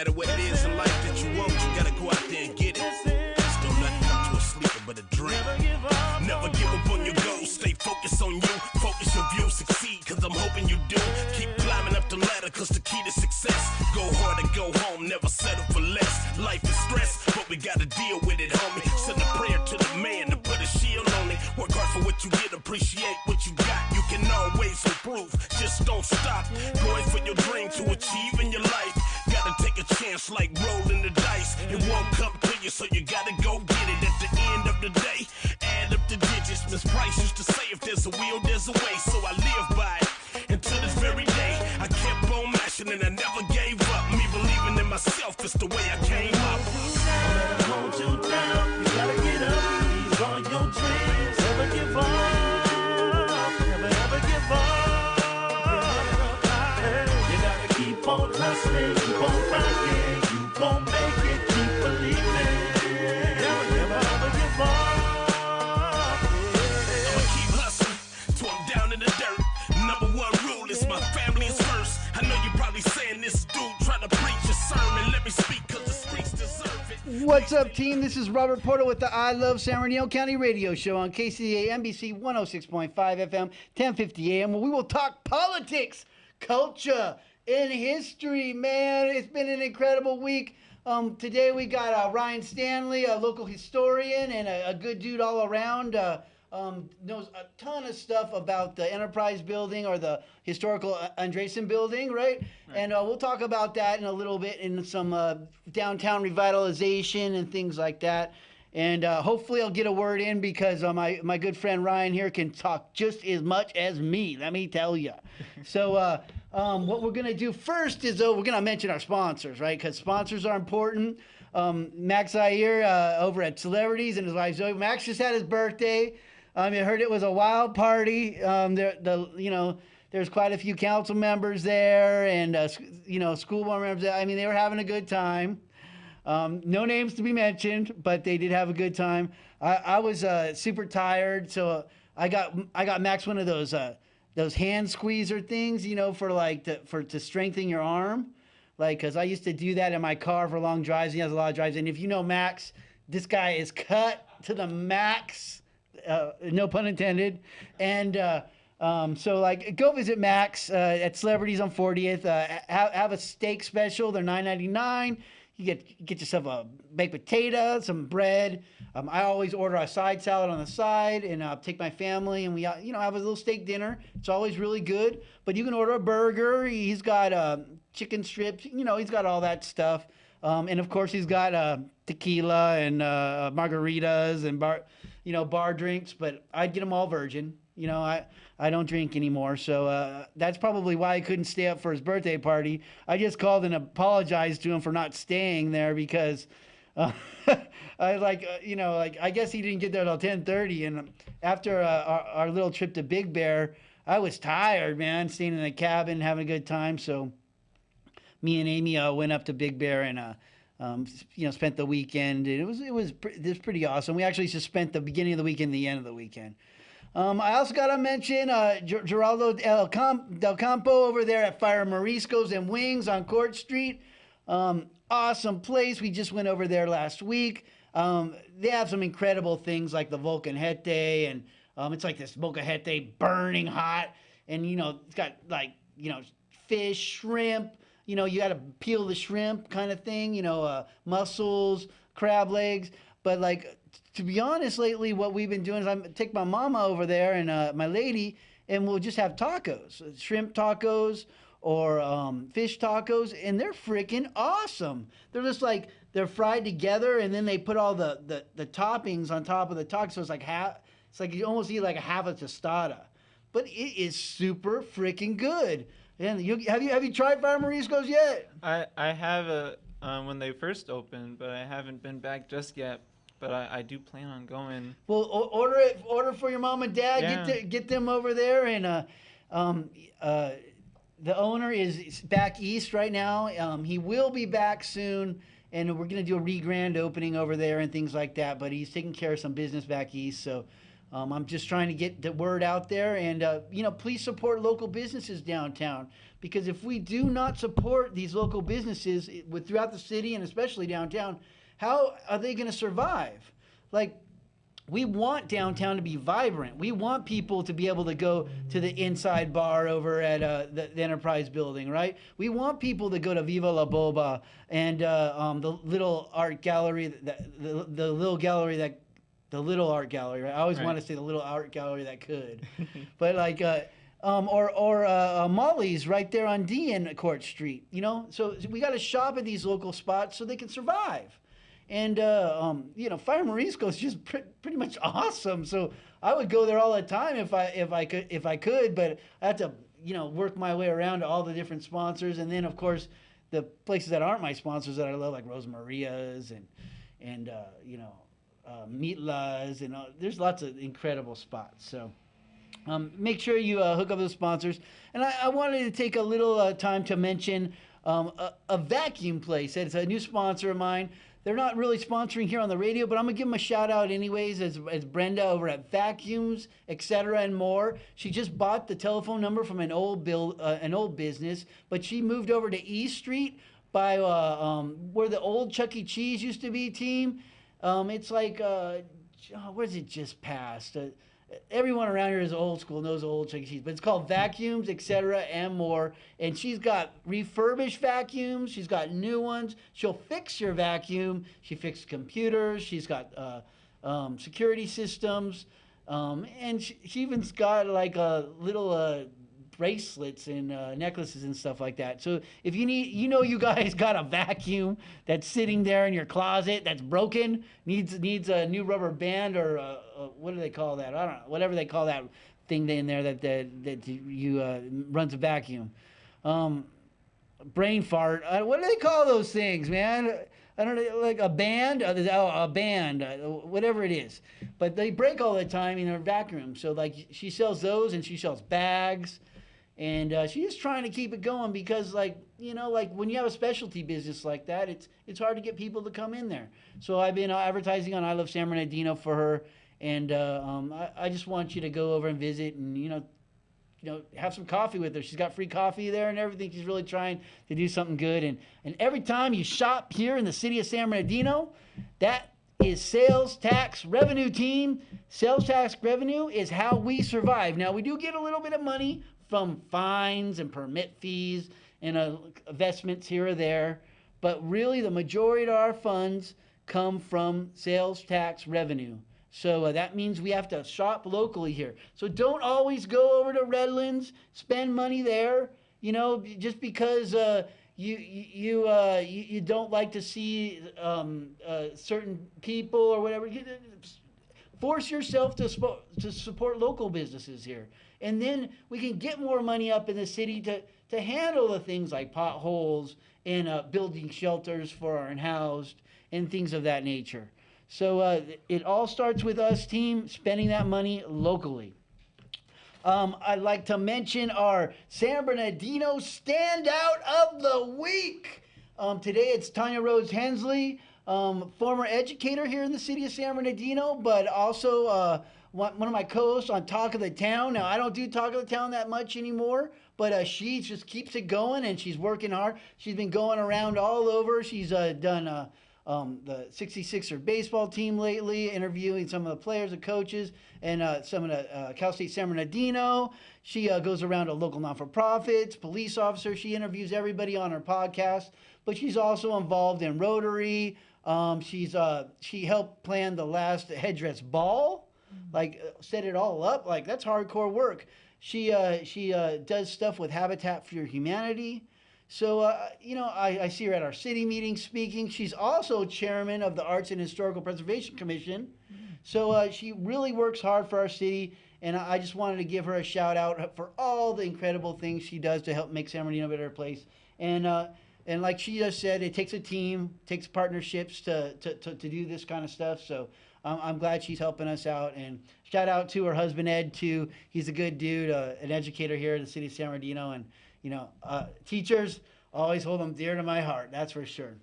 matter what it is in life that you want, you gotta go out there and get it. Still nothing come to a sleeper but a dream. Never give up on your goals, stay focused on you. Focus your view, succeed, cause I'm hoping you do. Keep climbing up the ladder, cause the key to success. Go hard and go home, never settle for less. Life is stress, but we gotta deal with it, homie. Send a prayer to the man to put a shield on it. Work hard for what you get, appreciate what you got. You can always improve, just don't stop. Going for your dream to achieve in your life. Gotta take a chance like rolling the dice. It won't come to you, so you gotta go get it. At the end of the day, add up the digits. Miss Price used to say, if there's a will, there's a way. So I live by it. And to this very day, I kept on mashing and I never gave up. Me believing in myself is the way I came up. Don't let them hold you down. You gotta get up. These are your dreams. Never give up. Never ever give up. Hey, you gotta keep on hustling. Keep on rocking. You gon' make it. Keep believing. Never ever give up. I'ma keep hustling till I'm down in the dirt. Number one rule is my family is first. I know you're probably saying this dude trying to preach a sermon. Let me speak cause the streets deserve it. What's up, team? This is Robert Porter with the I Love San Bernardino County radio show on KCAA NBC 106.5 FM, 1050 AM, where we will talk politics, culture, and history, man. It's been an incredible week. Today we got Ryan Stanley, a local historian and a good dude all around. Knows a ton of stuff about the Enterprise building or the historical Andresen building, right? And we'll talk about that in a little bit in some downtown revitalization and things like that. And hopefully I'll get a word in because my good friend Ryan here can talk just as much as me, let me tell you. So what we're going to do first is we're going to mention our sponsors, right? Because sponsors are important. Max Zaire over at Celebrities and his wife Zoe. Max just had his birthday. I heard it was a wild party. There's quite a few council members there and, school board members. They were having a good time. No names to be mentioned, but they did have a good time. I was super tired, so I got Max one of those hand squeezer things, to strengthen your arm. Because I used to do that in my car for long drives. He has a lot of drives. And if you know Max, this guy is cut to the max. No pun intended. And go visit Max at Celebrities on 40th. Have a steak special. They're $9.99. You get yourself a baked potato, some bread. I always order a side salad on the side and take my family and we have a little steak dinner. It's always really good. But you can order a burger. He's got chicken strips. He's got all that stuff. And of course he's got tequila and margaritas and bar drinks. But I'd get them all virgin. I don't drink anymore, so that's probably why I couldn't stay up for his birthday party. I just called and apologized to him for not staying there because I guess he didn't get there till 10:30, and after our little trip to Big Bear, I was tired, man, staying in the cabin, having a good time. So me and Amy went up to Big Bear and spent the weekend. And it was pretty awesome. We actually just spent the beginning of the weekend, the end of the weekend. I also got to mention Geraldo Del Campo over there at Fire Moriscos and Wings on Court Street. Awesome place. We just went over there last week. They have some incredible things like the Volcanjete, and it's like this Volcanjete burning hot. And, it's got fish, shrimp. You got to peel the shrimp kind of thing, mussels, crab legs. But to be honest, lately what we've been doing is I take my mama over there and my lady, and we'll just have tacos, shrimp tacos or fish tacos, and they're freaking awesome. They're just they're fried together, and then they put all the toppings on top of the taco. So it's like you almost eat like a half a tostada, but it is super freaking good. And have you tried Fire Moriscos yet? I have when they first opened, but I haven't been back just yet. But I do plan on going. Well, order for your mom and dad. Yeah. Get them over there, and the owner is back east right now. He will be back soon, and we're gonna do a re-grand opening over there and things like that. But he's taking care of some business back east, so I'm just trying to get the word out there, and please support local businesses downtown, because if we do not support these local businesses throughout the city and especially downtown, how are they going to survive? Like, we want downtown to be vibrant. We want people to be able to go to the inside bar over at the Enterprise building, right? We want people to go to Viva La Boba and the little art gallery, the little gallery that, the little art gallery, right? I always want to say the little art gallery that could, but like, or Molly's right there on D in Court Street, So we got to shop at these local spots so they can survive. And Fire Morisco is just pretty much awesome. So I would go there all the time if I could, but I have to work my way around to all the different sponsors, and then of course the places that aren't my sponsors that I love, like Rosemaria's and Meatla's, and there's lots of incredible spots. So make sure you hook up those sponsors. And I wanted to take a little time to mention a vacuum place. It's a new sponsor of mine. They're not really sponsoring here on the radio, but I'm going to give them a shout out anyways, as Brenda over at Vacuums, etc. and more. She just bought the telephone number from an old business, but she moved over to E Street by where the old Chuck E. Cheese used to be, team. It's like, where's it just past? Everyone around here is old school, knows old Chuck E. Cheese, but it's called Vacuums, etc. and more. And she's got refurbished vacuums. She's got new ones. She'll fix your vacuum. She fixed computers. She's got security systems. And she even's got like a little bracelets and necklaces and stuff like that. So if you need, you guys got a vacuum that's sitting there in your closet that's broken, needs a new rubber band, or what do they call that? I don't know, whatever they call that thing in there that you runs a vacuum. Brain fart. What do they call those things, man? I don't know, like a band, whatever it is. But they break all the time in her vacuum. So like she sells those, and she sells bags. And she's just trying to keep it going because, like when you have a specialty business like that, it's hard to get people to come in there. So I've been advertising on I Love San Bernardino for her, and I just want you to go over and visit and have some coffee with her. She's got free coffee there and everything. She's really trying to do something good. And every time you shop here in the city of San Bernardino, that is sales tax revenue, team. Sales tax revenue is how we survive. Now, we do get a little bit of money from fines and permit fees and investments here or there, but really the majority of our funds come from sales tax revenue. So that means we have to shop locally here. So don't always go over to Redlands, spend money there, just because you don't like to see certain people or whatever. Force yourself to support local businesses here. And then we can get more money up in the city to handle the things like potholes and building shelters for our unhoused and things of that nature. So it all starts with us, team, spending that money locally. I'd like to mention our San Bernardino Standout of the Week. Today it's Tanya Rose Hensley, former educator here in the city of San Bernardino, but also one of my co-hosts on Talk of the Town. Now, I don't do Talk of the Town that much anymore, but she just keeps it going, and she's working hard. She's been going around all over. She's done the 66er baseball team lately, interviewing some of the players and coaches, and some of the Cal State San Bernardino. She goes around to local non-for-profits, police officers. She interviews everybody on her podcast, but she's also involved in Rotary. She helped plan the last headdress ball, set it all up. Like, that's hardcore work. She does stuff with Habitat for Humanity. So, I see her at our city meeting speaking. She's also chairman of the Arts and Historical Preservation Commission. So she really works hard for our city, and I just wanted to give her a shout out for all the incredible things she does to help make San Bernardino a better place. And like she just said, it takes a team, takes partnerships to do this kind of stuff. So I'm glad she's helping us out. And shout out to her husband, Ed, too. He's a good dude, an educator here in the city of San Bernardino. And, teachers, always hold them dear to my heart. That's for sure.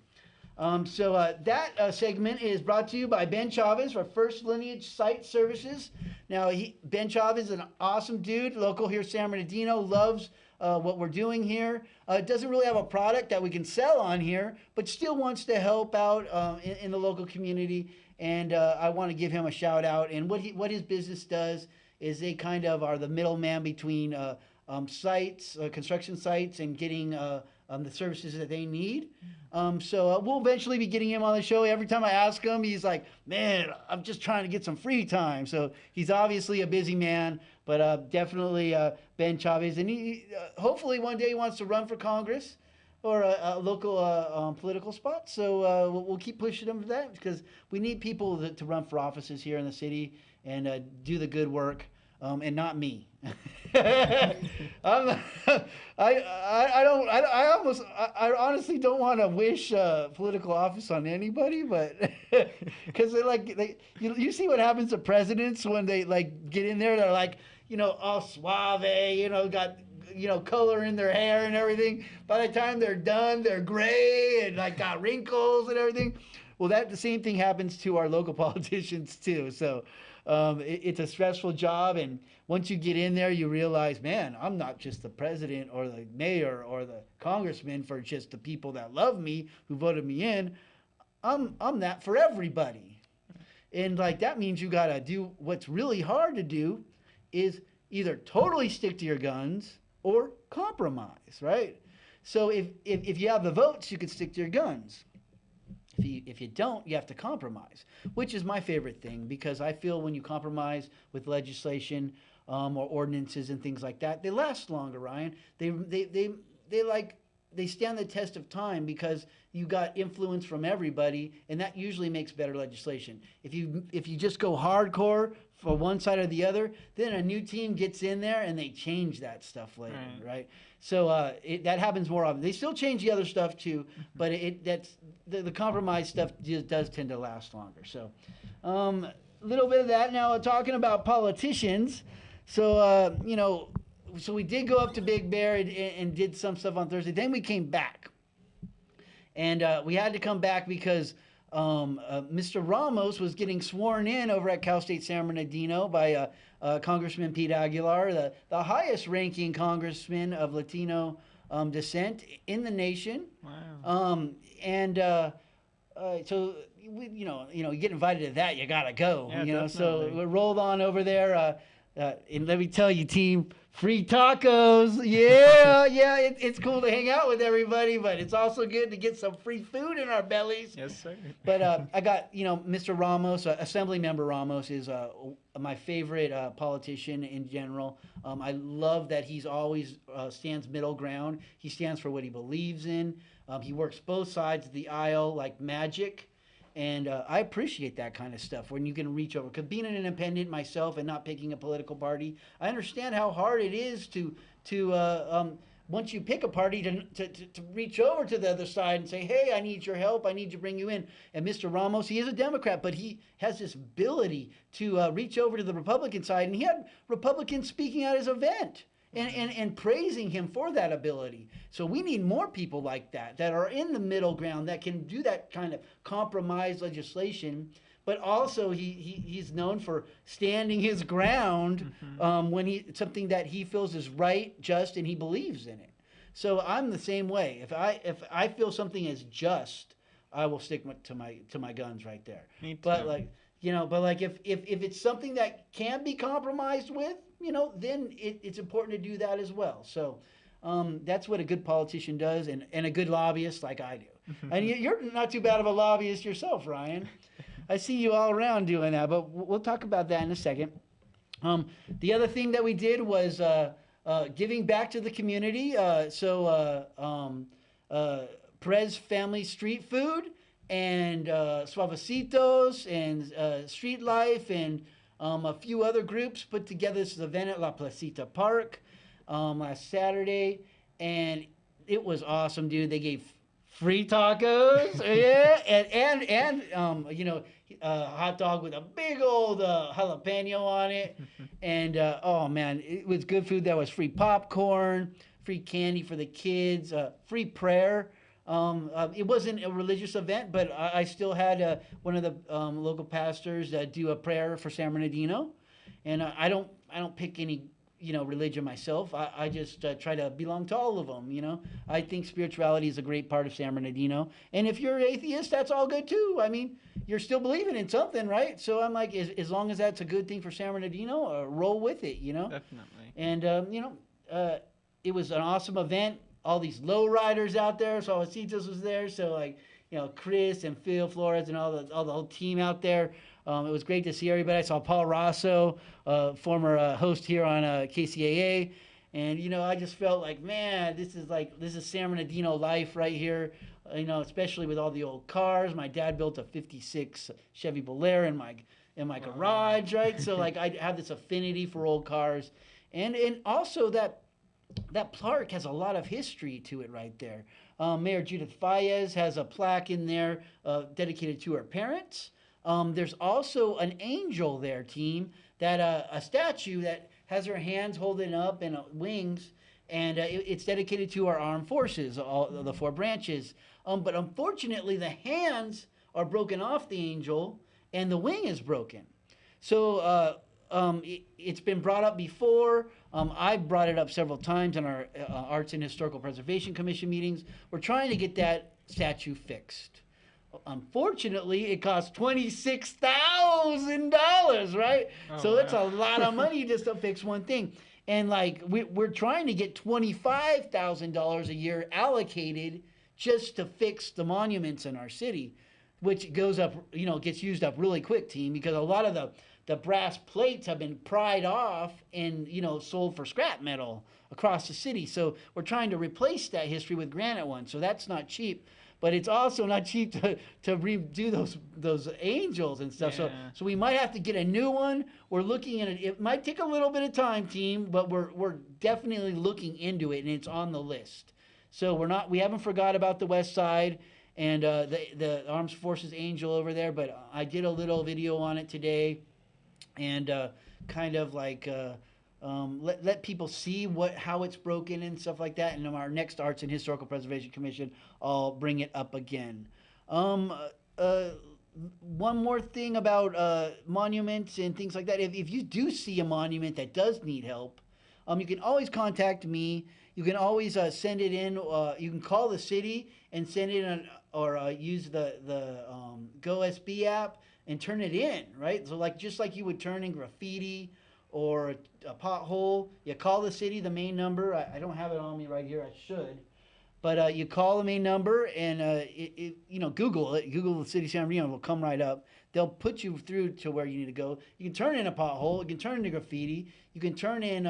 That segment is brought to you by Ben Chavez for First Lineage Site Services. Now, Ben Chavez is an awesome dude, local here, San Bernardino, loves what we're doing here. Doesn't really have a product that we can sell on here, but still wants to help out in the local community. And I want to give him a shout out. And what his business does is they kind of are the middleman between sites, construction sites, and getting the services that they need. We'll eventually be getting him on the show. Every time I ask him, he's like, man, I'm just trying to get some free time. So he's obviously a busy man, but definitely Ben Chavez. And he hopefully one day he wants to run for Congress or a local political spot. So we'll keep pushing him for that because we need people to run for offices here in the city and do the good work. And not me. I honestly don't want to wish political office on anybody, but because you see what happens to presidents when they get in there, they're like, all suave, got color in their hair and everything. By the time they're done, they're gray and got wrinkles and everything. Well, the same thing happens to our local politicians too. So. It's a stressful job, and once you get in there, you realize, man, I'm not just the president or the mayor or the congressman for just the people that love me who voted me in. I'm that for everybody, and that means you gotta do what's really hard to do, is either totally stick to your guns or compromise, right? So if you have the votes, you can stick to your guns. If you don't, you have to compromise, which is my favorite thing because I feel when you compromise with legislation or ordinances and things like that, they last longer, Ryan. They stand the test of time because you got influence from everybody, and that usually makes better legislation. If you just go hardcore for one side or the other, then a new team gets in there and they change that stuff later, right? So that happens more often. They still change the other stuff too, but the compromise stuff just does tend to last longer. So a little bit of that. Now talking about politicians, so so we did go up to Big Bear and did some stuff on Thursday. Then we came back, and we had to come back because Mr. Ramos was getting sworn in over at Cal State San Bernardino by Congressman Pete Aguilar, the highest-ranking congressman of Latino descent in the nation. Wow. So you get invited to that, you gotta go. Yeah, so definitely. we rolled on over there. And let me tell you, team, free tacos. Yeah, it's cool to hang out with everybody, but it's also good to get some free food in our bellies. Yes, sir. But I got, Mr. Ramos, Assemblymember Ramos is my favorite politician in general. I love that he's always stands middle ground. He stands for what he believes in. He works both sides of the aisle like magic. And I appreciate that kind of stuff when you can reach over. Because being an independent myself and not picking a political party, I understand how hard it is to once you pick a party to reach over to the other side and say, hey, I need your help. I need to bring you in. And Mr. Ramos, he is a Democrat, but he has this ability to reach over to the Republican side. And he had Republicans speaking at his event. And praising him for that ability. So we need more people like that are in the middle ground, that can do that kind of compromise legislation, but also he's known for standing his ground when something that he feels is right, just, and he believes in it. So I'm the same way. If I feel something is just, I will stick to my guns right there. Me too. But if it's something that can be compromised with, then it's important to do that as well. So that's what a good politician does, and a good lobbyist like I do. And you're not too bad of a lobbyist yourself, Ryan. I see you all around doing that, but we'll talk about that in a second. The other thing that we did was giving back to the community. Perez Family Street Food and Suavecitos and Street Life and a few other groups put together this event at La Placita Park last Saturday, and it was awesome, dude. They gave free tacos, yeah, and a hot dog with a big old jalapeno on it, and oh man, it was good food. That was free popcorn, free candy for the kids, free prayer. It wasn't a religious event, but I still had one of the local pastors do a prayer for San Bernardino, and I don't pick any religion myself. I just try to belong to all of them. I think spirituality is a great part of San Bernardino, and if you're atheist, that's all good too. I mean, you're still believing in something, right? So I'm like, as long as that's a good thing for San Bernardino, roll with it. Definitely. And it was an awesome event. All these low riders out there. So Ositos was there. So like, Chris and Phil Flores and all the whole team out there. It was great to see everybody. I saw Paul Rosso, former host here on KCAA. And, I just felt like, man, this is San Bernardino life right here. Especially with all the old cars. My dad built a 56 Chevy Bolero in my garage, right? So like I have this affinity for old cars. And also that park has a lot of history to it right there. Mayor Judith Fayez has a plaque in there dedicated to her parents. There's also an angel there, team, that a statue that has her hands holding up and wings, and it's dedicated to our armed forces, all the 4 branches. But unfortunately, the hands are broken off the angel, and the wing is broken. So it's been brought up before. I've brought it up several times in our Arts and Historical Preservation Commission meetings. We're trying to get that statue fixed. Unfortunately, it costs $26,000, right? So that's a lot of money just to fix one thing. And like we're trying to get $25,000 a year allocated just to fix the monuments in our city, which goes up, gets used up really quick, team, because a lot of the brass plates have been pried off and sold for scrap metal across the city. So we're trying to replace that history with granite ones. So that's not cheap, but it's also not cheap to redo those angels and stuff. Yeah. So we might have to get a new one. We're looking at it. It might take a little bit of time, team, but we're definitely looking into it, and it's on the list. So we haven't forgot about the West Side and the Armed Forces Angel over there, but I did a little video on it today. And kind of like let people see how it's broken and stuff like that. And in our next Arts and Historical Preservation Commission, I'll bring it up again. One more thing about monuments and things like that. If you do see a monument that does need help, you can always contact me. You can always send it in. You can call the city and send it in, or use the GoSB app and turn it in, right? So just like you would turn in graffiti or a pothole, you call the city, the main number. I don't have it on me right here. I should. But you call the main number and Google it. Google the city of San Bernardino. It will come right up. They'll put you through to where you need to go. You can turn in a pothole. You can turn in graffiti. You can turn in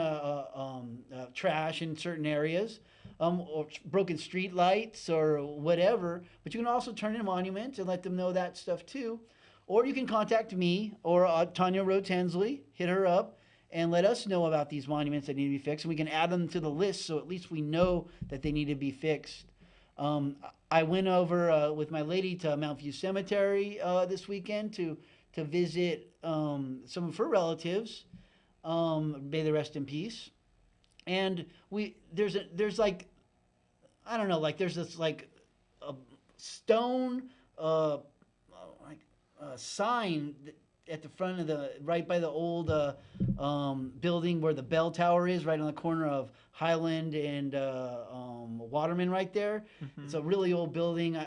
trash in certain areas, or broken street lights or whatever. But you can also turn in monuments and let them know that stuff too. Or you can contact me or Tanya Rhodes Hensley. Hit her up and let us know about these monuments that need to be fixed, and we can add them to the list so at least we know that they need to be fixed. I went over with my lady to Mount View Cemetery this weekend to visit some of her relatives. May they rest in peace. And there's this a stone sign at the front of right by the old building where the bell tower is, right on the corner of Highland and Waterman, right there. Mm-hmm. It's a really old building.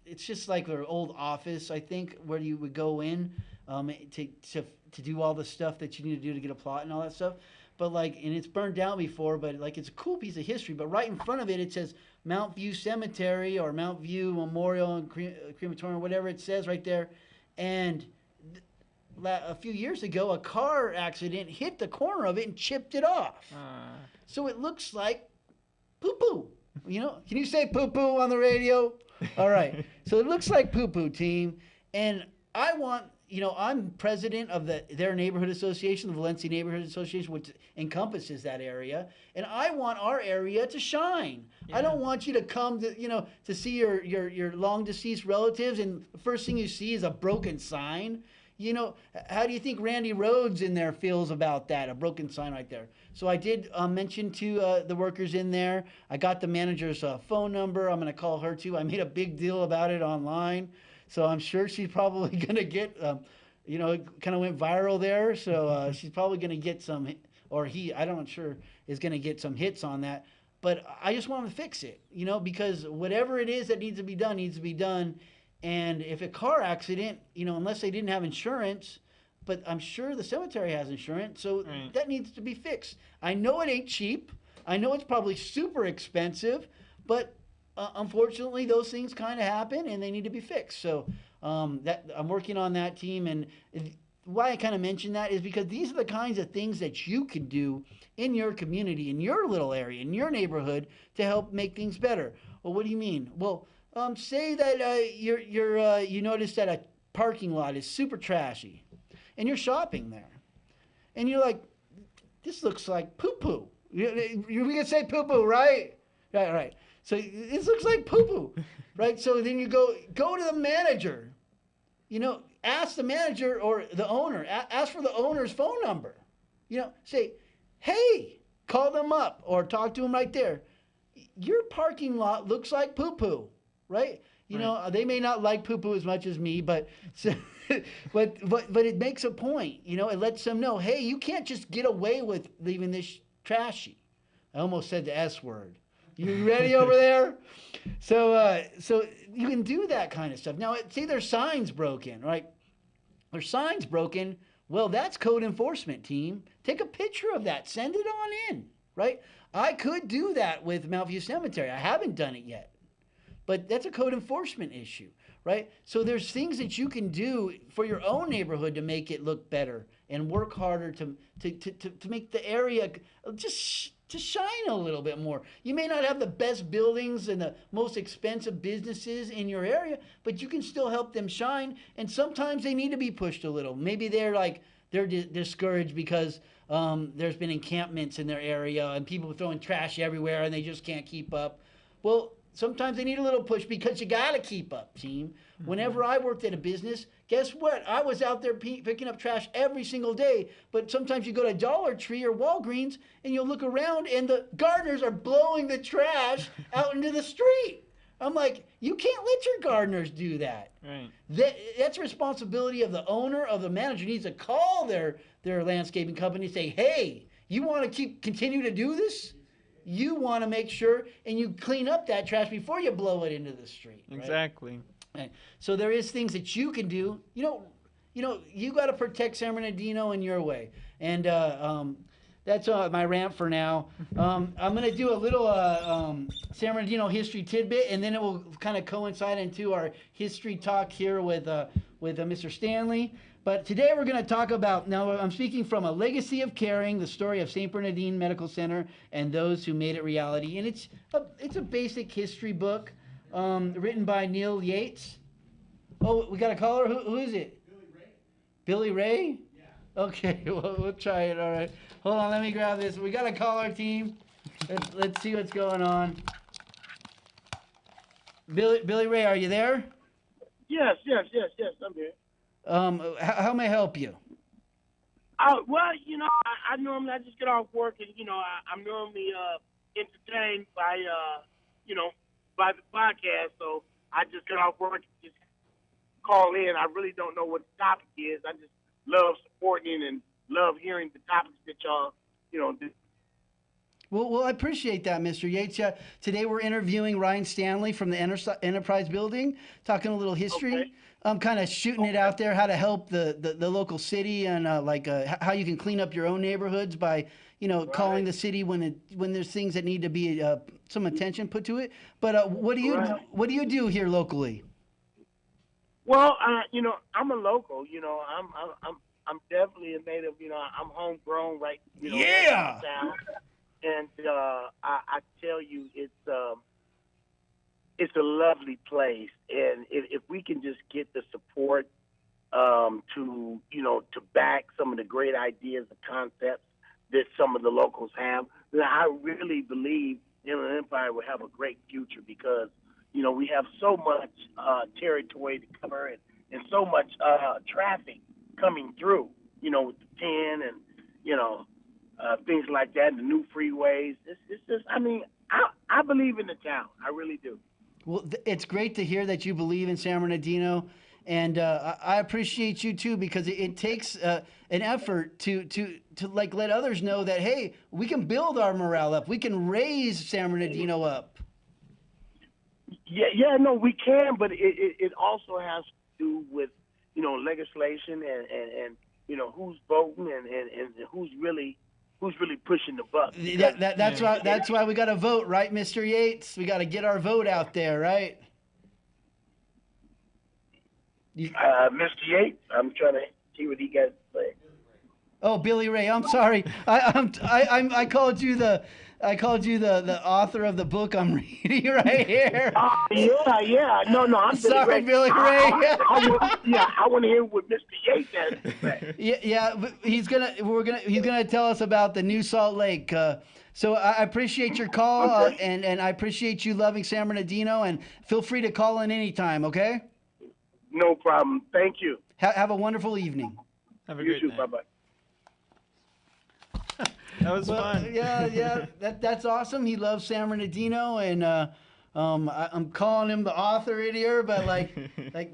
It's just like their old office, I think, where you would go in to do all the stuff that you need to do to get a plot and all that stuff. But and it's burned down before, but it's a cool piece of history. But right in front of it says Mount View Cemetery or Mount View Memorial and Crematorium, whatever it says right there. And a few years ago, a car accident hit the corner of it and chipped it off. So it looks like poo-poo. Can you say poo-poo on the radio? All right. So it looks like poo-poo, team. And I want, I'm president of their neighborhood association, the Valencia Neighborhood Association, which encompasses that area. And I want our area to shine. Yeah. I don't want you to come to see your long deceased relatives, and the first thing you see is a broken sign. How do you think Randy Rhodes in there feels about that? A broken sign right there. So I did mention to the workers in there. I got the manager's phone number. I'm going to call her too. I made a big deal about it online. So I'm sure she's probably going to get, it kind of went viral there. So she's probably going to get some, or I'm not sure, is going to get some hits on that. But I just want to fix it, because whatever it is that needs to be done needs to be done. And if a car accident, unless they didn't have insurance, but I'm sure the cemetery has insurance, so that needs to be fixed. I know it ain't cheap. I know it's probably super expensive, but unfortunately, those things kind of happen, and they need to be fixed. So that I'm working on that team, and why I kind of mention that is because these are the kinds of things that you can do in your community, in your little area, in your neighborhood to help make things better. Well, what do you mean? Well, say that you notice that a parking lot is super trashy, and you're shopping there, and you're like, this looks like poo-poo. We can say poo-poo, right? Right. So this looks like poo-poo, right? So then you go to the manager, ask the manager or the owner, ask for the owner's phone number. Say, hey, call them up or talk to them right there. Your parking lot looks like poo-poo, right? They may not like poo-poo as much as me, but but it makes a point. It lets them know, hey, you can't just get away with leaving this trashy. I almost said the S word. You ready over there? So you can do that kind of stuff. Now, say their sign's broken, right? Their sign's broken. Well, that's code enforcement team. Take a picture of that. Send it on in, right? I could do that with Mount View Cemetery. I haven't done it yet. But that's a code enforcement issue, right? So there's things that you can do for your own neighborhood to make it look better and work harder to make the area just to shine a little bit more. You may not have the best buildings and the most expensive businesses in your area, but you can still help them shine. And sometimes they need to be pushed a little. Maybe they're discouraged because there's been encampments in their area and people throwing trash everywhere and they just can't keep up. Well, sometimes they need a little push because you got to keep up, team. Mm-hmm. Whenever I worked at a business, guess what? I was out there picking up trash every single day. But sometimes you go to Dollar Tree or Walgreens and you'll look around and the gardeners are blowing the trash out into the street. I'm like, you can't let your gardeners do that. Right. That's responsibility of the owner, of the manager. Needs to call their landscaping company and say, hey, you want to continue to do this? You want to make sure and you clean up that trash before you blow it into the street. Right? Exactly. Right. So there is things that you can do. You got to protect San Bernardino in your way. And that's my rant for now. I'm going to do a little San Bernardino history tidbit, and then it will kind of coincide into our history talk here with Mr. Stanley. But today we're going to talk about, now I'm speaking from A Legacy of Caring, the story of St. Bernardine Medical Center and those who made it reality. And it's a basic history book written by Neil Yates. Oh, we got a caller? Who is it? Billy Ray. Billy Ray? Yeah. Okay, well, we'll try it. All right. Hold on, let me grab this. We got a caller, team. Let's see what's going on. Billy Ray, are you there? Yes, I'm here. How may I help you? Well, I just get off work and, I'm normally entertained by the podcast. So I just get off work and just call in. I really don't know what the topic is. I just love supporting and love hearing the topics that y'all, do. Well, I appreciate that, Mr. Yates. Today we're interviewing Ryan Stanley from the Enterprise Building, talking a little history. Okay. I'm kind of shooting it out there, how to help the local city and how you can clean up your own neighborhoods by, calling the city when there's things that need to be some attention put to it. But what do you do here locally? Well, I'm a local. I'm definitely a native. I'm homegrown, right? Yeah. Right down. And I tell you, it's a lovely place, and if we can just get the support to back some of the great ideas and concepts that some of the locals have, then I really believe Inland Empire will have a great future because we have so much territory to cover and so much traffic coming through, with the 10 and, things like that, and the new freeways. It's just, I believe in the town. I really do. Well, it's great to hear that you believe in San Bernardino, and I appreciate you too, because it takes an effort to like let others know that, hey, we can build our morale up, we can raise San Bernardino up. Yeah, no, we can, but it also has to do with legislation and who's voting and who's really pushing the buck. That's why we got to vote, right, Mr. Yates? We got to get our vote out there, right? Mr. Yates, I'm trying to see what he got to say. Oh, Billy Ray, I'm sorry. I called you the author of the book I'm reading right here. Yeah. No, I'm sorry, Billy Ray. I want to hear what Mr. Yates has to say. Yeah, but he's gonna tell us about the new Salt Lake. So I appreciate your call, Okay. and I appreciate you loving San Bernardino, and feel free to call in anytime. Okay. No problem. Thank you. Have a wonderful evening. Have a You great too. night. Bye-bye. That was fun. Yeah. That's awesome. He loves San Bernardino, and I'm calling him the author in here, but like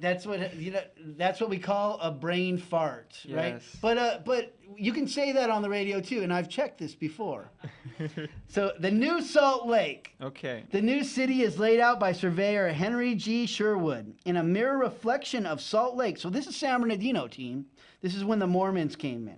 that's what we call a brain fart, right? Yes. But you can say that on the radio too, and I've checked this before. So the new Salt Lake. Okay. The new city is laid out by surveyor Henry G. Sherwood in a mirror reflection of Salt Lake. So this is San Bernardino, team. This is when the Mormons came in.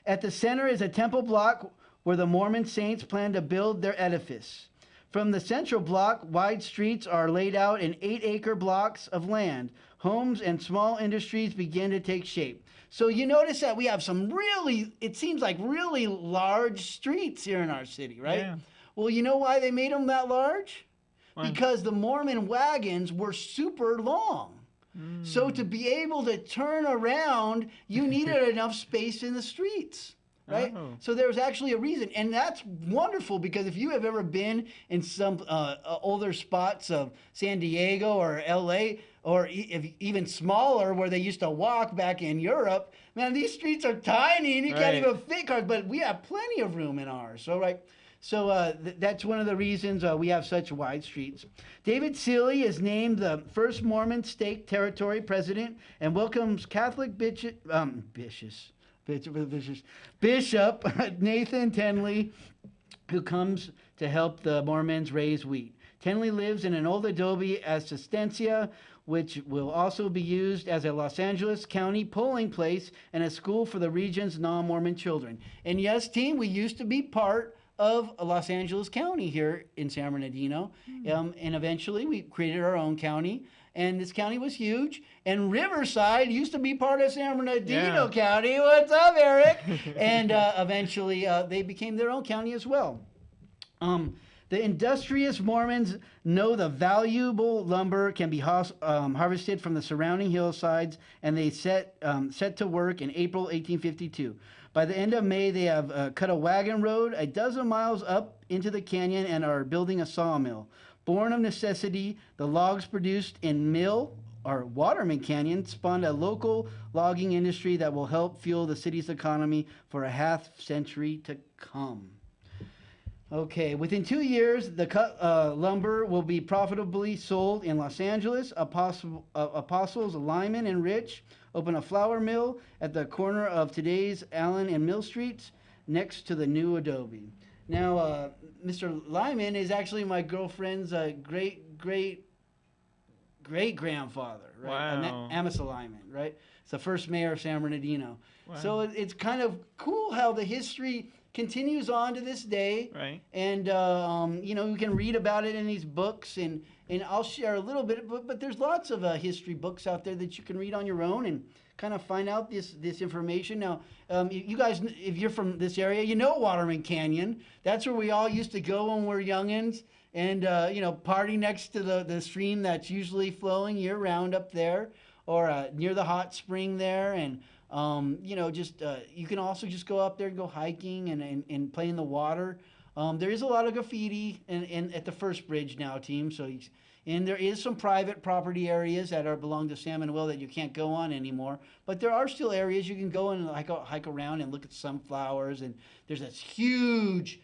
At the center is a temple block where the Mormon saints plan to build their edifice. From the central block, wide streets are laid out in 8-acre blocks of land. Homes and small industries begin to take shape. So you notice that we have some it seems like really large streets here in our city, right? Yeah. Well, you know why they made them that large? Why? Because the Mormon wagons were super long. So to be able to turn around, you needed enough space in the streets, right? Oh. So there was actually a reason, and that's wonderful, because if you have ever been in some older spots of San Diego or LA, or even smaller where they used to walk back in Europe, man, these streets are tiny and you can't Right. even fit cars, but we have plenty of room in ours. So that's one of the reasons we have such wide streets. David Seeley is named the first Mormon State Territory president and welcomes Catholic Bishop Nathan Tenley, who comes to help the Mormons raise wheat. Tenley lives in an old adobe Assistencia, which will also be used as a Los Angeles County polling place and a school for the region's non-Mormon children. And yes, team, we used to be part of Los Angeles County here in San Bernardino. And eventually we created our own county. And this county was huge. And Riverside used to be part of San Bernardino County. What's up, Eric? And eventually they became their own county as well. The industrious Mormons know the valuable lumber can be harvested from the surrounding hillsides, and they set to work in April 1852. By the end of May, they have cut a wagon road a dozen miles up into the canyon and are building a sawmill. Born of necessity, the logs produced in Mill or Waterman Canyon spawned a local logging industry that will help fuel the city's economy for a half century to come. Okay, within 2 years, the cut lumber will be profitably sold in Los Angeles. Apostles Lyman and Rich open a flour mill at the corner of today's Allen and Mill Streets next to the new adobe. Now, Mr. Lyman is actually my girlfriend's great-great-grandfather, right? Wow. Amasa Lyman, right? It's the first mayor of San Bernardino. Wow. So it's kind of cool how the history continues on to this day. Right. And, you can read about it in these books, and I'll share a little bit, but there's lots of history books out there that you can read on your own and kind of find out this information. Now, you guys, if you're from this area, you know Waterman Canyon. That's where we all used to go when we were youngins and, party next to the stream that's usually flowing year-round up there, or near the hot spring there. And, you can also just go up there and go hiking and play in the water. There is a lot of graffiti at the first bridge now, team. So And there is some private property areas that belong to Sam and Will that you can't go on anymore. But there are still areas you can go and hike around and look at sunflowers. And there's this huge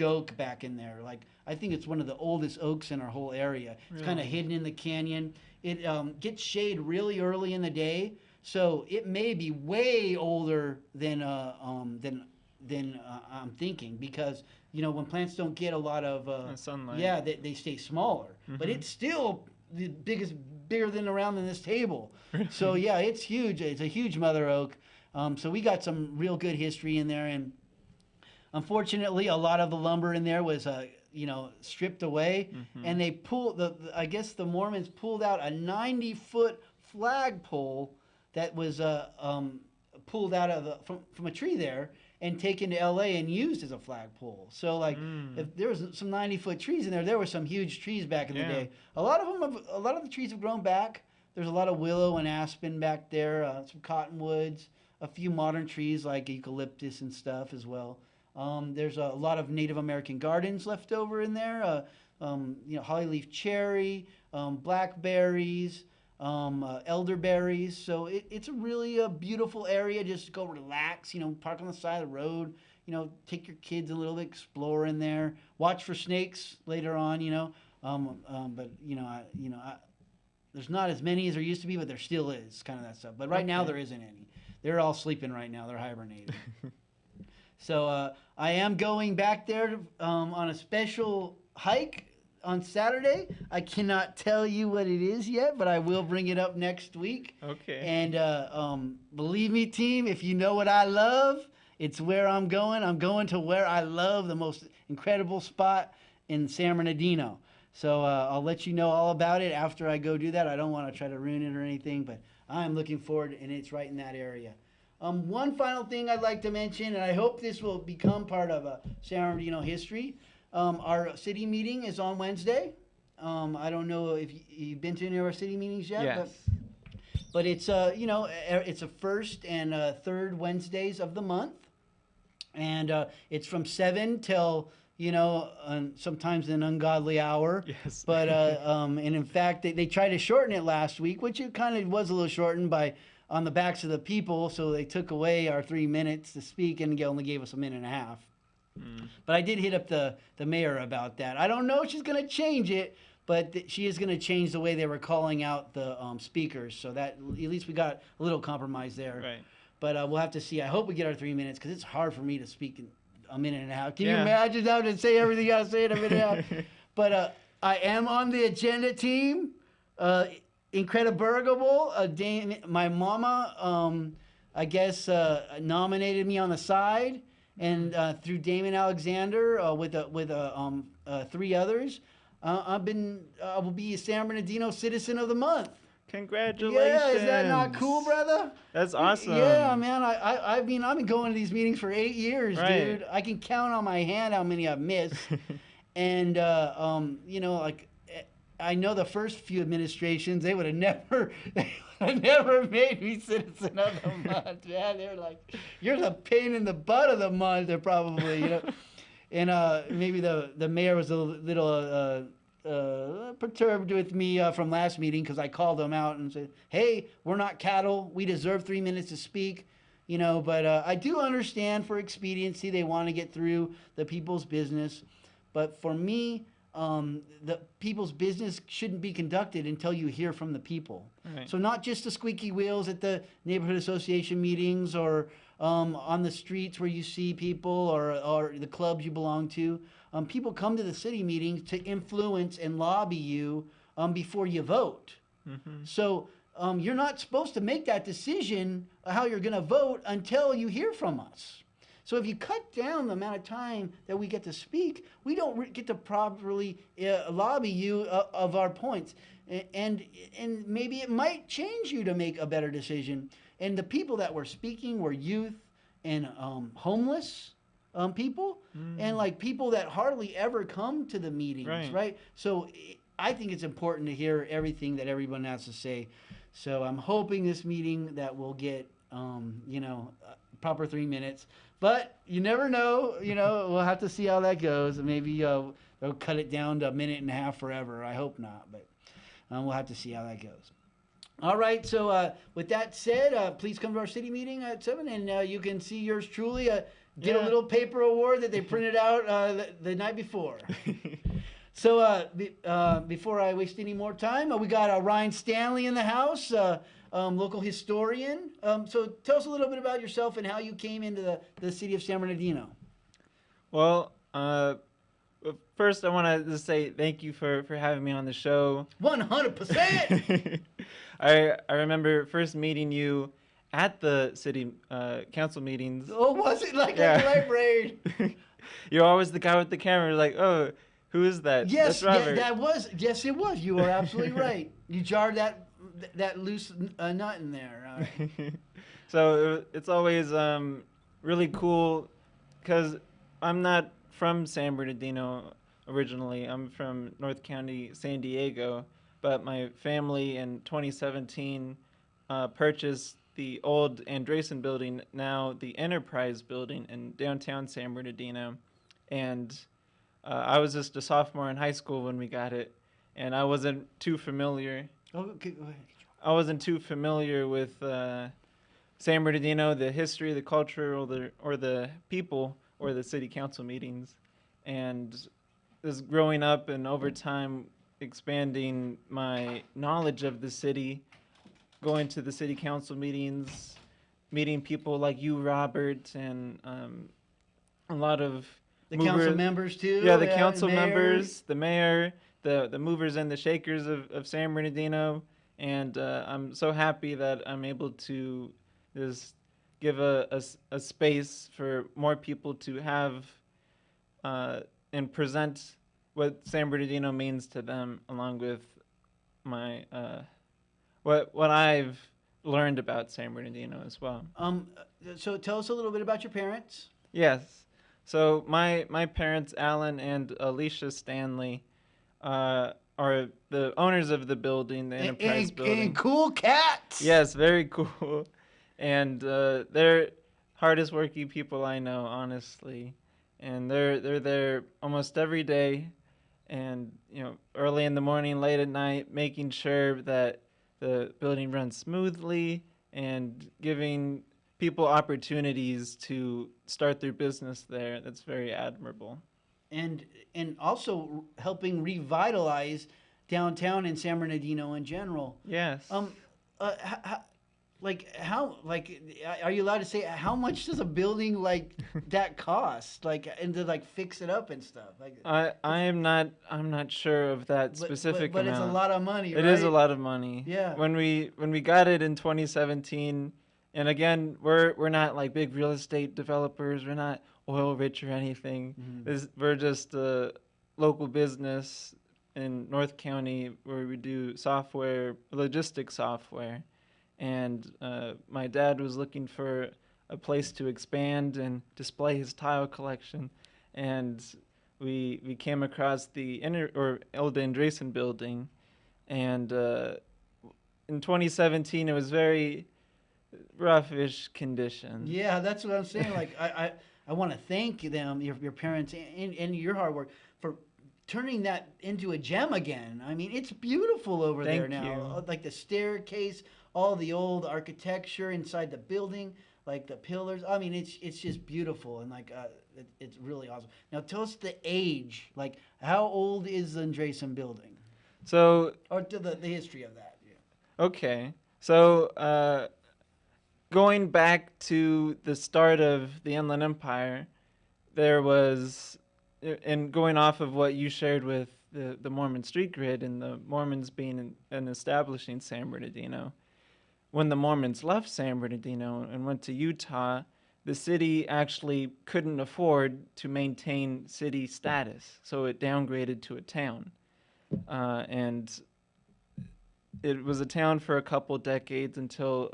oak back in there. Like, I think it's one of the oldest oaks in our whole area. It's kind of hidden in the canyon. It gets shade really early in the day, so it may be way older than I'm thinking, because when plants don't get a lot of sunlight, they stay smaller. But it's still bigger than around than this table. So yeah, it's huge. It's a huge mother oak. So we got some real good history in there, and unfortunately, a lot of the lumber in there was stripped away, and they pulled I guess the Mormons pulled out a 90-foot flagpole that was pulled out of from a tree there and taken to LA and used as a flagpole. So if there was some 90-foot trees in there, there were some huge trees back in the day. A lot of the trees have grown back. There's a lot of willow and aspen back there, some cottonwoods, a few modern trees like eucalyptus and stuff as well. There's a lot of Native American gardens left over in there. Hollyleaf cherry, blackberries, elderberries. So it's a really beautiful area. Just go relax. Park on the side of the road. Take your kids a little bit, explore in there. Watch for snakes later on. But there's not as many as there used to be, but there still is kind of that stuff. But right now there isn't any. They're all sleeping right now. They're hibernating. So I am going back there on a special hike on Saturday. I cannot tell you what it is yet, but I will bring it up next week. Okay. And believe me, team, if you know what I love, it's where I'm going. I'm going to where I love, the most incredible spot in San Bernardino. So I'll let you know all about it after I go do that. I don't want to try to ruin it or anything, but I'm looking forward, and it's right in that area. One final thing I'd like to mention, and I hope this will become part of San Bernardino history. Our city meeting is on Wednesday. I don't know if you've been to any of our city meetings yet. Yes. But it's it's a first and third Wednesdays of the month, and it's from 7 till sometimes an ungodly hour. Yes. But and in fact they tried to shorten it last week, which it kind of was a little shortened on the backs of the people, so they took away our 3 minutes to speak and only gave us a minute and a half. But I did hit up the mayor about that. I don't know if she's going to change it, but she is going to change the way they were calling out the speakers, so that at least we got a little compromise there. Right. But we'll have to see. I hope we get our 3 minutes, because it's hard for me to speak in a minute and a half. Can you imagine having to say everything you got to say in a minute and a half? But I am on the agenda team. Incredible. My mama, I guess, nominated me on the side, and through Damon Alexander with 3 others, I will be a San Bernardino Citizen of the Month. Congratulations! Yeah, is that not cool, brother? That's awesome. Yeah, man. I've been going to these meetings for 8 years, dude. I can count on my hand how many I've missed, and I know the first few administrations, they would have never made me Citizen of the Month. Yeah, they're like, you're the pain in the butt of the month. They're probably, And maybe the mayor was a little perturbed with me from last meeting, because I called them out and said, hey, we're not cattle. We deserve 3 minutes to speak. But I do understand, for expediency, they want to get through the people's business. But for me, the people's business shouldn't be conducted until you hear from the people. Right. So not just the squeaky wheels at the neighborhood association meetings, or on the streets where you see people, or the clubs you belong to. People come to the city meetings to influence and lobby you before you vote. So you're not supposed to make that decision how you're going to vote until you hear from us. So if you cut down the amount of time that we get to speak, we don't get to properly lobby you of our points. And maybe it might change you to make a better decision. And the people that were speaking were youth and homeless people, and like people that hardly ever come to the meetings, right? So I think it's important to hear everything that everyone has to say. So I'm hoping this meeting that will get proper 3 minutes. But you never know. We'll have to see how that goes. Maybe they'll cut it down to a minute and a half forever. I hope not, but we'll have to see how that goes. All right, so with that said, please come to our city meeting at 7, and you can see yours truly get a little paper award that they printed out the night before. So before I waste any more time, we got Ryan Stanley in the house, local historian. So tell us a little bit about yourself and how you came into the city of San Bernardino. Well, first I want to say thank you for having me on the show. 100%! I remember first meeting you at the city council meetings. Oh, was it like a library? You're always the guy with the camera. Like, oh, who is that? Yes, That's Robert. Yes, it was. You are absolutely right. You jarred that loose nut in there. So it's always really cool because I'm not from San Bernardino originally. I'm from North County, San Diego, but my family in 2017 purchased the old Andresen building, now the Enterprise building in downtown San Bernardino. And I was just a sophomore in high school when we got it, and I wasn't too familiar. Okay, go ahead. I wasn't too familiar with San Bernardino, the history, the culture, or the people, or the city council meetings. And just growing up and over time expanding my knowledge of the city, going to the city council meetings, meeting people like you, Robert, and a lot of the council members too. Yeah, the council members, the mayor, the movers and the shakers of San Bernardino, and I'm so happy that I'm able to just give a space for more people to have and present what San Bernardino means to them, along with my what I've learned about San Bernardino as well. So tell us a little bit about your parents. Yes. So my parents, Alan and Alicia Stanley, are the owners of the building, the Enterprise building. And cool cats. Yes, very cool. And they're hardest working people I know, honestly. And they're there almost every day, and early in the morning, late at night, making sure that the building runs smoothly and giving people opportunities to start their business there. That's very admirable. And also helping revitalize downtown in San Bernardino in general. Yes. Are you allowed to say how much does a building like that cost? And to fix it up and stuff. I'm not sure of that specific but amount. It's a lot of money, right? It is a lot of money. Yeah. When we got it in 2017, and again, we're not like big real estate developers. We're not oil rich or anything. Mm-hmm. We're just a local business in North County where we do logistics software. And my dad was looking for a place to expand and display his tile collection. And we came across the old Andresen building. And in 2017, it was very roughish condition. Yeah, that's what I'm saying. I want to thank them, your parents, and your hard work for turning that into a gem again. I mean, it's beautiful over there now. You. Like the staircase, all the old architecture inside the building, like the pillars. I mean, it's just beautiful, and it's really awesome. Now, tell us the age. How old is the Andresen building? So, or the history of that. Yeah. Okay. So, going back to the start of the Inland Empire, there was, and going off of what you shared with the Mormon street grid and the Mormons being and establishing San Bernardino, when the Mormons left San Bernardino and went to Utah, the city actually couldn't afford to maintain city status, so it downgraded to a town. And it was a town for a couple decades until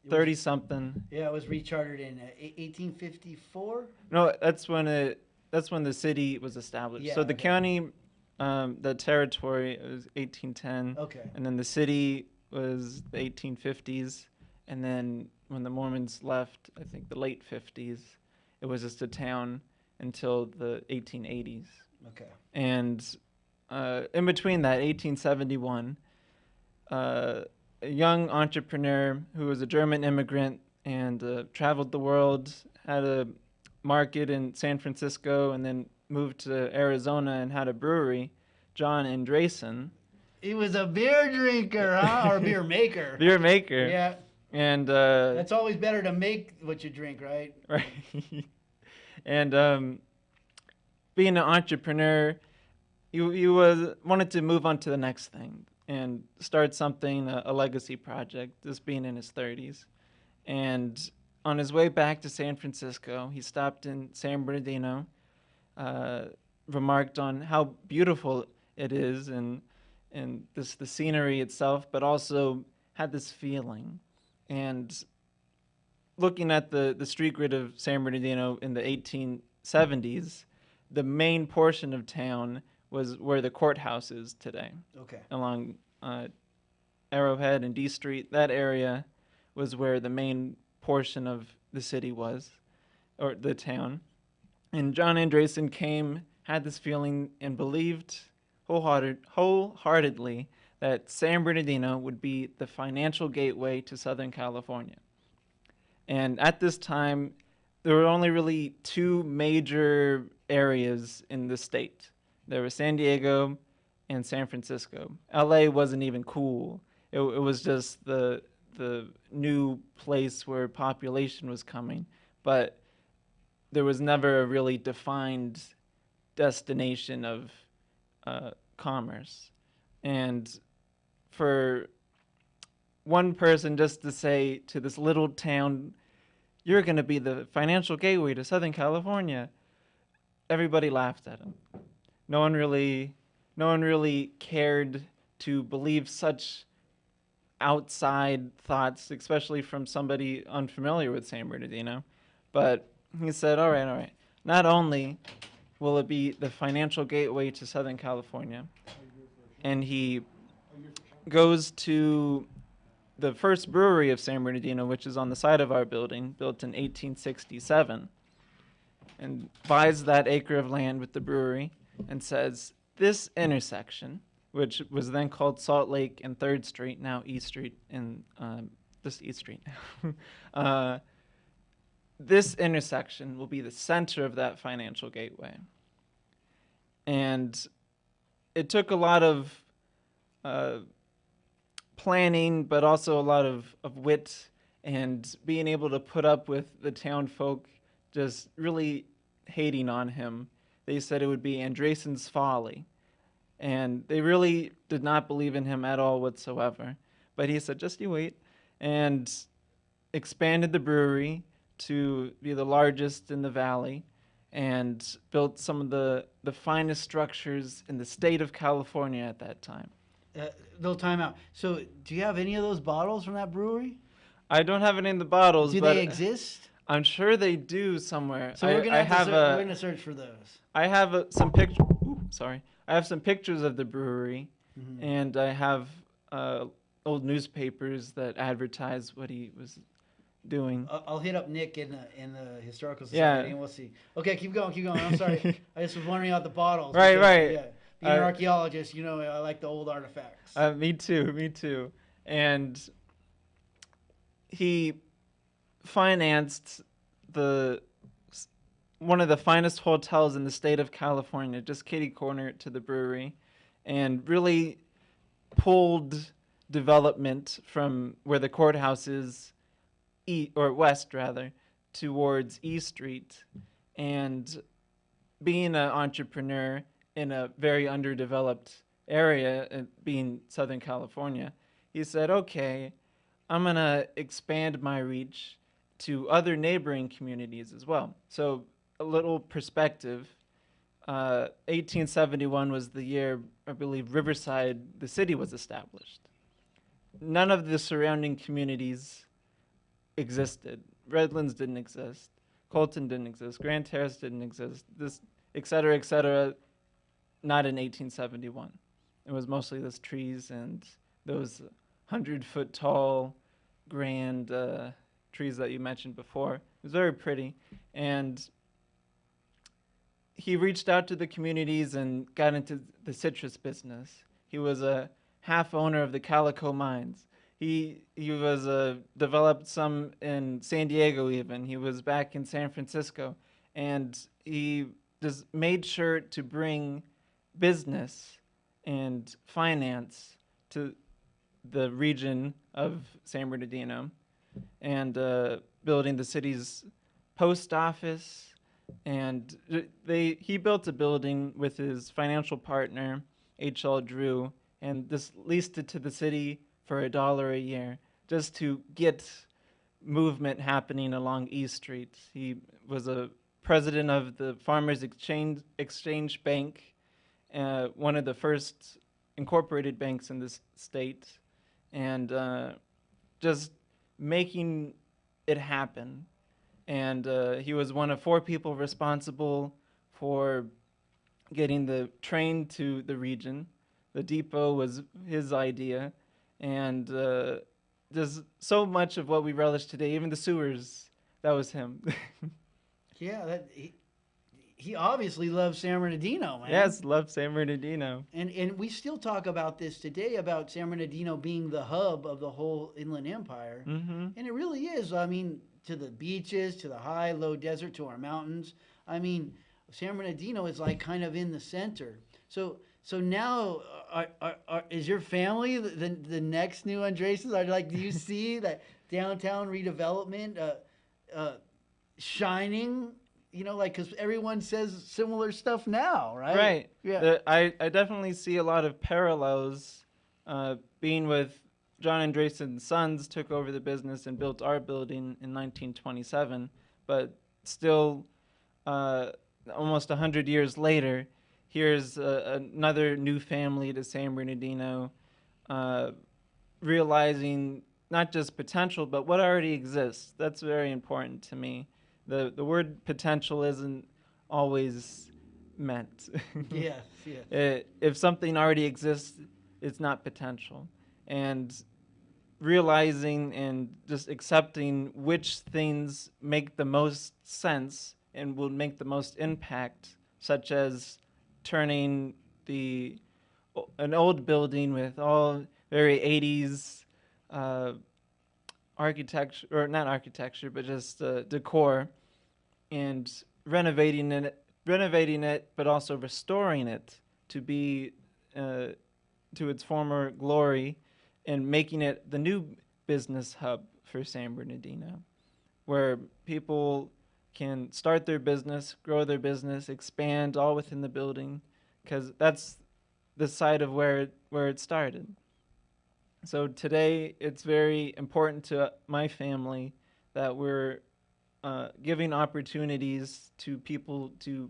30-something. Yeah, it was rechartered in 1854. No, that's when the city was established. Yeah, so the county, the territory was 1810. Okay. And then the city was the 1850s, And then when the Mormons left, I think the late 50s, it was just a town until the 1880s. Okay. And in between that, 1871, a young entrepreneur who was a German immigrant and traveled the world, had a market in San Francisco, and then moved to Arizona and had a brewery, John Andresen. He was a beer drinker, huh? Or a beer maker. Beer maker. Yeah. And That's always better to make what you drink, right? right. And being an entrepreneur, you wanted to move on to the next thing and start something, a legacy project, this being in his 30s. And on his way back to San Francisco, he stopped in San Bernardino, remarked on how beautiful it is and the scenery itself, but also had this feeling. And looking at the street grid of San Bernardino in the 1870s, the main portion of town was where the courthouse is today. Okay. Along Arrowhead and D Street, that area was where the main portion of the city was, or the town. And John Andresen came, had this feeling, and believed wholeheartedly that San Bernardino would be the financial gateway to Southern California. And at this time, there were only really two major areas in the state. There was San Diego and San Francisco. LA wasn't even cool. It was just the new place where population was coming. But there was never a really defined destination of commerce. And for one person just to say to this little town, you're going to be the financial gateway to Southern California, everybody laughed at him. No one really cared to believe such outside thoughts, especially from somebody unfamiliar with San Bernardino. But he said, all right. Not only will it be the financial gateway to Southern California, and he goes to the first brewery of San Bernardino, which is on the side of our building, built in 1867, and buys that acre of land with the brewery and says, this intersection, which was then called Salt Lake and 3rd Street, now East Street, and just East Street now, this intersection will be the center of that financial gateway. And it took a lot of planning, but also a lot of wit and being able to put up with the town folk just really hating on him. They said it would be Andresen's folly. And they really did not believe in him at all whatsoever. But he said, just you wait, and expanded the brewery to be the largest in the valley and built some of the finest structures in the state of California at that time. Little time out. So do you have any of those bottles from that brewery? I don't have any in the bottles. Do but they exist? I'm sure they do somewhere. So we're gonna search for those. I have some pictures. Sorry, I have some pictures of the brewery, and I have old newspapers that advertise what he was doing. I'll hit up Nick in the historical society and we'll see. Okay, keep going. I'm sorry. I just was wondering about the bottles. Right. Yeah, being an archaeologist, I like the old artifacts. Me too. And he financed one of the finest hotels in the state of California, just kitty corner to the brewery, and really pulled development from where the courthouse is, west rather, towards East Street. And being an entrepreneur in a very underdeveloped area, being Southern California, he said, okay, I'm going to expand my reach to other neighboring communities as well. So a little perspective, 1871 was the year, I believe, Riverside, the city, was established. None of the surrounding communities existed. Redlands didn't exist. Colton didn't exist. Grand Terrace didn't exist. This, et cetera, not in 1871. It was mostly those trees and those 100-foot tall grand trees that you mentioned before. It was very pretty, and he reached out to the communities and got into the citrus business. He was a half owner of the Calico mines. He was developed some in San Diego even. He was back in San Francisco, and he just made sure to bring business and finance to the region of San Bernardino, and building the city's post office. And he built a building with his financial partner, H.L. Drew, and this leased it to the city for $1 a year, just to get movement happening along East Street. He was a president of the Farmers Exchange Bank, one of the first incorporated banks in this state, and just making it happen. And he was one of 4 people responsible for getting the train to the region. The depot was his idea, and there's so much of what we relish today, even the sewers, that was him. Yeah, he obviously loves San Bernardino, man. Yes, love San Bernardino. And we still talk about this today, about San Bernardino being the hub of the whole Inland Empire. Mm-hmm. And it really is. I mean, to the beaches, to the high, low desert, to our mountains. I mean, San Bernardino is like kind of in the center. So now, is your family the next new Andreses? Do you see that downtown redevelopment shining? You know, like, because everyone says similar stuff now, right? Right. Yeah. I definitely see a lot of parallels. Being with John Andreessen's sons took over the business and built our building in 1927, but still, almost 100 years later, here's another new family to San Bernardino, realizing not just potential, but what already exists. That's very important to me. The word potential isn't always meant. Yes, yes. If something already exists, it's not potential. And realizing and just accepting which things make the most sense and will make the most impact, such as turning an old building with all very 80s architecture, or not architecture, but just decor, and renovating it, but also restoring it to be to its former glory, and making it the new business hub for San Bernardino, where people can start their business, grow their business, expand all within the building, because that's the site of where it started. So today, it's very important to my family that we're giving opportunities to people to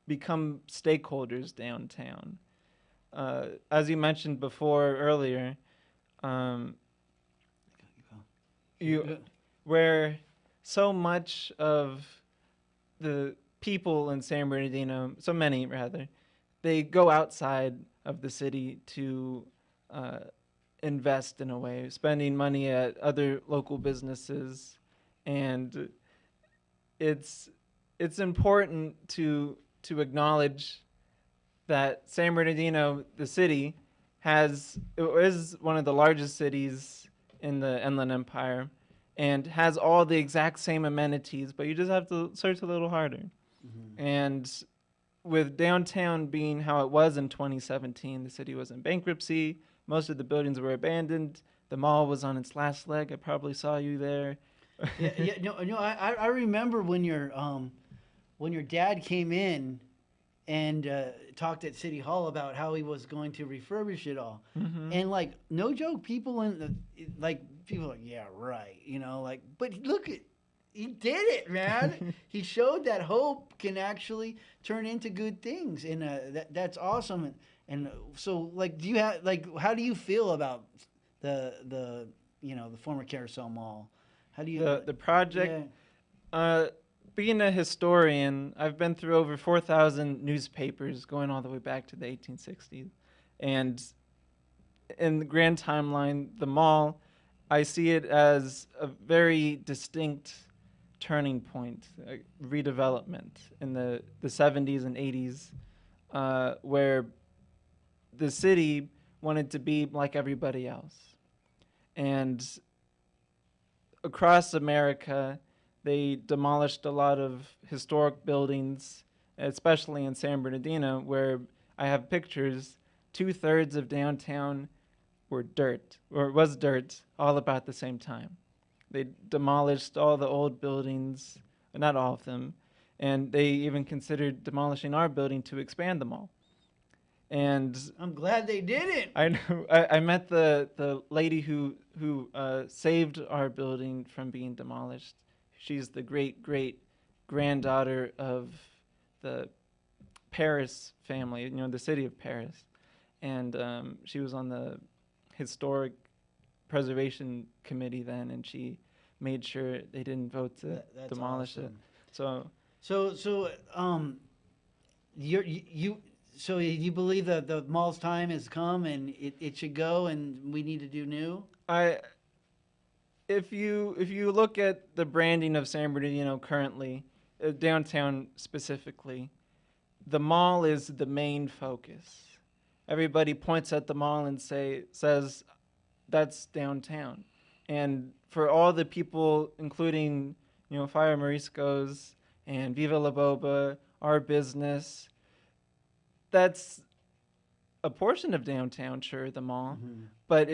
become stakeholders downtown. As you mentioned earlier, where so much of the people in San Bernardino, so many rather, they go outside of the city to invest in a way, spending money at other local businesses, and it's important to acknowledge that San Bernardino, the city, is one of the largest cities in the Inland Empire, and has all the exact same amenities, but you just have to search a little harder. Mm-hmm. And with downtown being how it was in 2017, the city was in bankruptcy. Most of the buildings were abandoned. The mall was on its last leg. I probably saw you there. I remember when your dad came in and talked at City Hall about how he was going to refurbish it all. Mm-hmm. And like, no joke, people are like, yeah, right, but look, he did it, man. He showed that hope can actually turn into good things, and that's awesome. And so, like, how do you feel about the former Carousel Mall? How do you the project? Yeah. Being a historian, I've been through over 4,000 newspapers going all the way back to the 1860s. And in the grand timeline, the mall I see it as a very distinct turning point, redevelopment in the 70s and 80s, where the city wanted to be like everybody else. And across America, they demolished a lot of historic buildings, especially in San Bernardino, where I have pictures. 2/3 of downtown were dirt, or was dirt, all about the same time. They demolished all the old buildings, not all of them, and they even considered demolishing our building to expand the mall. And I'm glad they did it. I know I met the lady who saved our building from being demolished. She's the great granddaughter of the Paris family, you know, the city of Paris, and she was on the historic preservation committee then, and she made sure they didn't vote to That's demolish awesome. it. So so you believe that the mall's time has come and it should go and we need to do new? If you look at the branding of San Bernardino currently, downtown specifically, the mall is the main focus. Everybody points at the mall and says that's downtown. And for all the people, including, you know, Fire Morisco's and Viva La Boba, our business, that's a portion of downtown, sure, the mall, but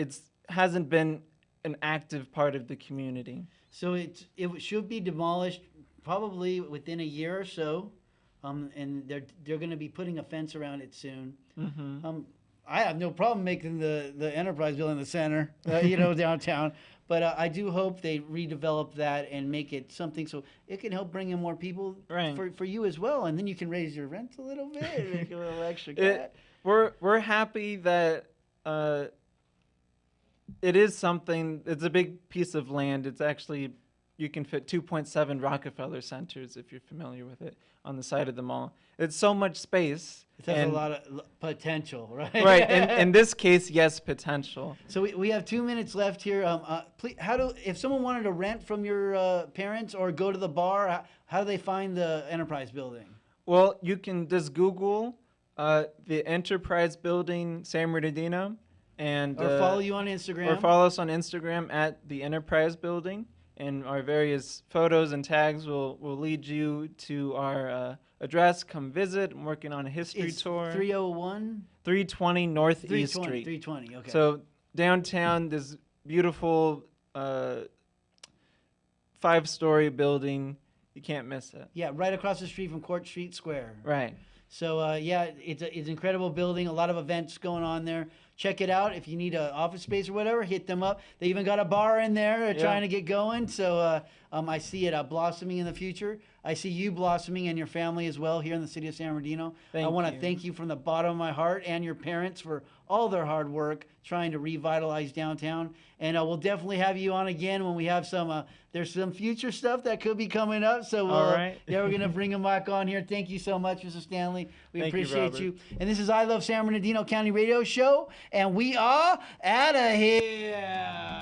hasn't been an active part of the community. So it should be demolished probably within a year or so, and they're going to be putting a fence around it soon. I have no problem making the Enterprise building the center, downtown. But I do hope they redevelop that and make it something so it can help bring in more people for you as well, and then you can raise your rent a little bit, make a little extra cash. We're happy that it is something. It's a big piece of land. It's actually, you can fit 2.7 Rockefeller Centers, if you're familiar with it, on the side of the mall. It's so much space. It has a lot of potential, right? Right. In this case, yes, potential. So we have 2 minutes left here. Please, if someone wanted to rent from your parents or go to the bar, how do they find the Enterprise building? Well, you can just Google the Enterprise Building San Bernardino, and or follow you on Instagram. Or follow us on Instagram at the Enterprise Building, and our various photos and tags will lead you to our address. Come visit. I'm working on a history tour. 301? 320 Northeast Street. 320, okay. So downtown, this beautiful 5-story building. You can't miss it. Yeah, right across the street from Court Street Square. Right. So, it's an incredible building. A lot of events going on there. Check it out. If you need an office space or whatever, hit them up. They even got a bar in there trying to get going. So I see it blossoming in the future. I see you blossoming and your family as well here in the city of San Bernardino. I want to thank you from the bottom of my heart and your parents for all their hard work trying to revitalize downtown. And we'll definitely have you on again when we have some, there's some future stuff that could be coming up. So all right. we're going to bring him back on here. Thank you so much, Mr. Stanley. We appreciate you. Robert. And this is I Love San Bernardino County Radio Show. And we are out of here.